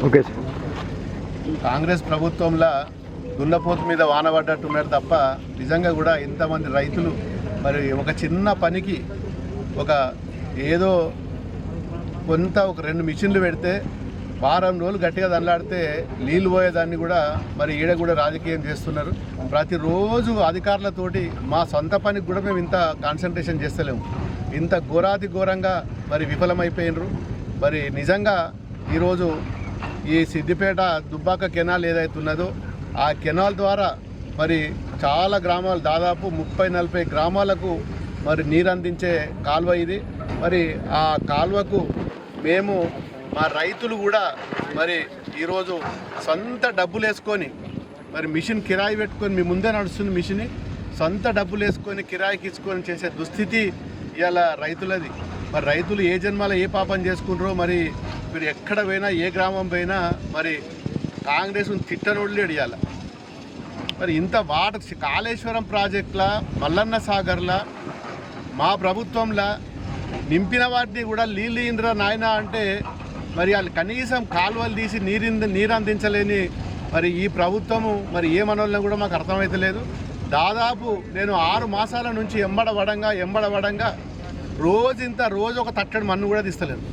Okay sir. Congress ప్రభుత్వంలో దున్నపోతు మీద వానబడ్డట్టున్నారు తప్ప నిజంగా కూడా ఇంతమంది రైతులు మరి ఒక చిన్న పనికి ఒక ఏదో కొంత ఒక 2 మిషన్లు పెడితే వారం రోజులు గట్టిగా దండలాడితే నీళ్ళు పోయేదాన్ని కూడా మరి ఈడ కూడా రాజకీయం చేస్తున్నారు. ప్రతిరోజు అధికారులతోటి మా సొంత పనికి కూడా మేము ఇంత కాన్సన్ట్రేషన్ చేస్తలేము. ఇంత ఘోరాతి ఘోరంగా మరి విఫలమైపోయినరు. మరి నిజంగా ఈరోజు ఈ సిద్దిపేట దుబ్బాక కెనాల్ ఏదైతే ఉన్నదో ఆ కెనాల్ ద్వారా మరి చాలా గ్రామాలు దాదాపు 30-40 గ్రామాలకు మరి నీరు అందించే కాలువ ఇది. మరి ఆ కాలువకు మేము మా రైతులు కూడా మరి ఈరోజు సొంత డబ్బులు వేసుకొని మరి మిషన్ కిరాయి పెట్టుకొని మీ ముందే నడుస్తుంది మిషన్, సొంత డబ్బులు వేసుకొని కిరాయికి ఇచ్చుకొని చేసే దుస్థితి ఇవాళ రైతులది. మరి రైతులు ఏ జన్మలో ఏ పాపం చేసుకుంటారో మరి మీరు ఎక్కడ పోయినా ఏ గ్రామం పోయినా మరి కాంగ్రెస్ను తిట్టనోళ్ళు అడియాల. మరి ఇంత వాటర్ కాళేశ్వరం ప్రాజెక్టుల మల్లన్న సాగర్ల మా ప్రభుత్వంలో నింపిన వాటిని కూడా నీళ్ళు ఇంద్ర నాయన అంటే మరి వాళ్ళు కనీసం కాలువలు తీసి నీరు అందించలేని మరి ఈ ప్రభుత్వము మరి ఏమనోళ్ళని కూడా మాకు అర్థమవుతలేదు. దాదాపు నేను 6 మాసాల నుంచి ఎంబడబడంగా రోజు ఒక తట్టడి మన్ను కూడా తీస్తలేదు.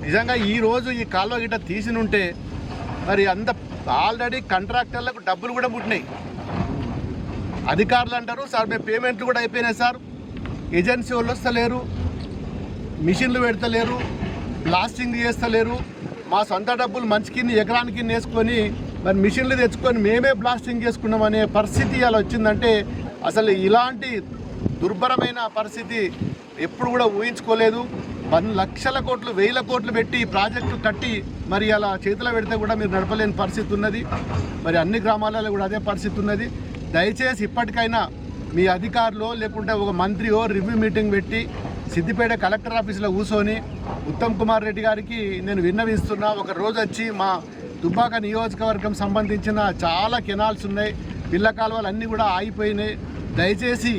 నిజంగా ఈరోజు ఈ కాలువ గిట్ట తీసినుంటే మరి అంత ఆల్రెడీ కాంట్రాక్టర్లకు డబ్బులు కూడా పుట్టినాయి. అధికారులు అంటారు సార్ మేము పేమెంట్లు కూడా అయిపోయినాయి సార్, ఏజెన్సీ వాళ్ళు వస్తలేరు, మిషన్లు పెడతలేరు, బ్లాస్టింగ్ చేస్తలేరు, మా సొంత డబ్బులు మంచికి ఎకరానికి వేసుకొని మరి మిషన్లు తెచ్చుకొని మేమే బ్లాస్టింగ్ చేసుకున్నామనే పరిస్థితి అలా వచ్చిందంటే అసలు ఇలాంటి దుర్భరమైన పరిస్థితి ఎప్పుడు కూడా ఊహించుకోలేదు. 10 లక్షల కోట్లు 1000 కోట్లు పెట్టి ఈ ప్రాజెక్టు కట్టి మరి అలా చేతిలో పెడితే కూడా మీరు నడపలేని పరిస్థితి ఉన్నది. మరి అన్ని గ్రామాలలో కూడా అదే పరిస్థితి ఉన్నది. దయచేసి ఇప్పటికైనా మీ అధికారులు లేకుంటే ఒక మంత్రియో రివ్యూ మీటింగ్ పెట్టి సిద్దిపేట కలెక్టర్ ఆఫీసులో కూర్చొని ఉత్తమ్ కుమార్ రెడ్డి గారికి నేను విన్నవిస్తున్నా, ఒక రోజు వచ్చి మా దుబ్బాక నియోజకవర్గం సంబంధించిన చాలా కెనాల్స్ ఉన్నాయి, పిల్ల కాలువలు అన్నీ కూడా ఆగిపోయినాయి. దయచేసి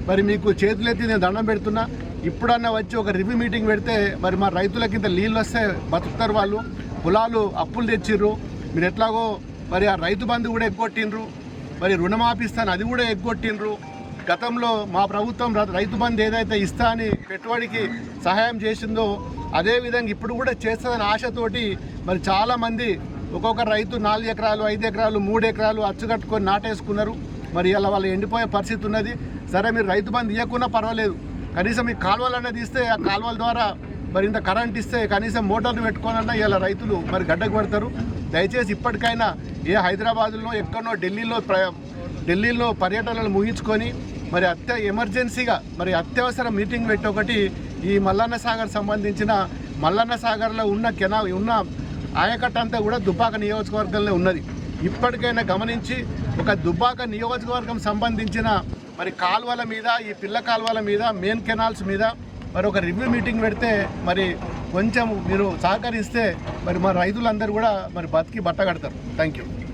మరి మీకు చేతులెత్తి నేను దండం పెడుతున్నా, ఇప్పుడన్నా వచ్చి ఒక రివ్యూ మీటింగ్ పెడితే మరి మా రైతులకి ఇంత నీళ్ళు వస్తే బతుకుతారు. వాళ్ళు పొలాలు అప్పులు తెచ్చిర్రు, మీరు ఎట్లాగో మరి ఆ రైతు బంధు కూడా ఎగ్గొట్టిండ్రు, మరి రుణమాఫీ ఇస్తాను అది కూడా ఎగ్గొట్టిండ్రు. గతంలో మా ప్రభుత్వం రైతు బంధు ఏదైతే ఇస్తా అని పెట్టుబడికి సహాయం చేసిందో అదేవిధంగా ఇప్పుడు కూడా చేస్తుందని ఆశతోటి మరి చాలామంది ఒక్కొక్క రైతు 4 ఎకరాలు 5 ఎకరాలు 3 ఎకరాలు అచ్చుకట్టుకొని నాటేసుకున్నారు. మరి ఇలా వాళ్ళు ఎండిపోయే పరిస్థితి ఉన్నది. సరే మీరు రైతు బంధు ఇవ్వకున్నా పర్వాలేదు, కనీసం ఈ కాలువలు అనేది ఇస్తే ఆ కాలువల ద్వారా మరి ఇంత కరెంట్ ఇస్తే కనీసం మోటార్లు పెట్టుకోనన్నా ఇలా రైతులు మరి గడ్డకు పడతారు. దయచేసి ఇప్పటికైనా ఏ హైదరాబాద్లో ఎక్కడో ఢిల్లీలో పర్యటనలు ముగించుకొని మరి ఎమర్జెన్సీగా మరి అత్యవసర మీటింగ్ పెట్టి ఒకటి ఈ మల్లన్న సాగర్ సంబంధించిన మల్లన్న సాగర్లో ఉన్న ఆయకట్ట అంతా కూడా దుబ్బాక నియోజకవర్గంలో ఉన్నది. ఇప్పటికైనా గమనించి ఒక దుబ్బాక నియోజకవర్గం సంబంధించిన మరి కాలువల మీద ఈ పిల్ల కాలువల మీద మెయిన్ కెనాల్స్ మీద మరి ఒక రివ్యూ మీటింగ్ పెడితే మరి కొంచెం మీరు సహకరిస్తే మరి మా రైతులందరూ కూడా మరి బతికి బట్ట కడతారు. Thank you.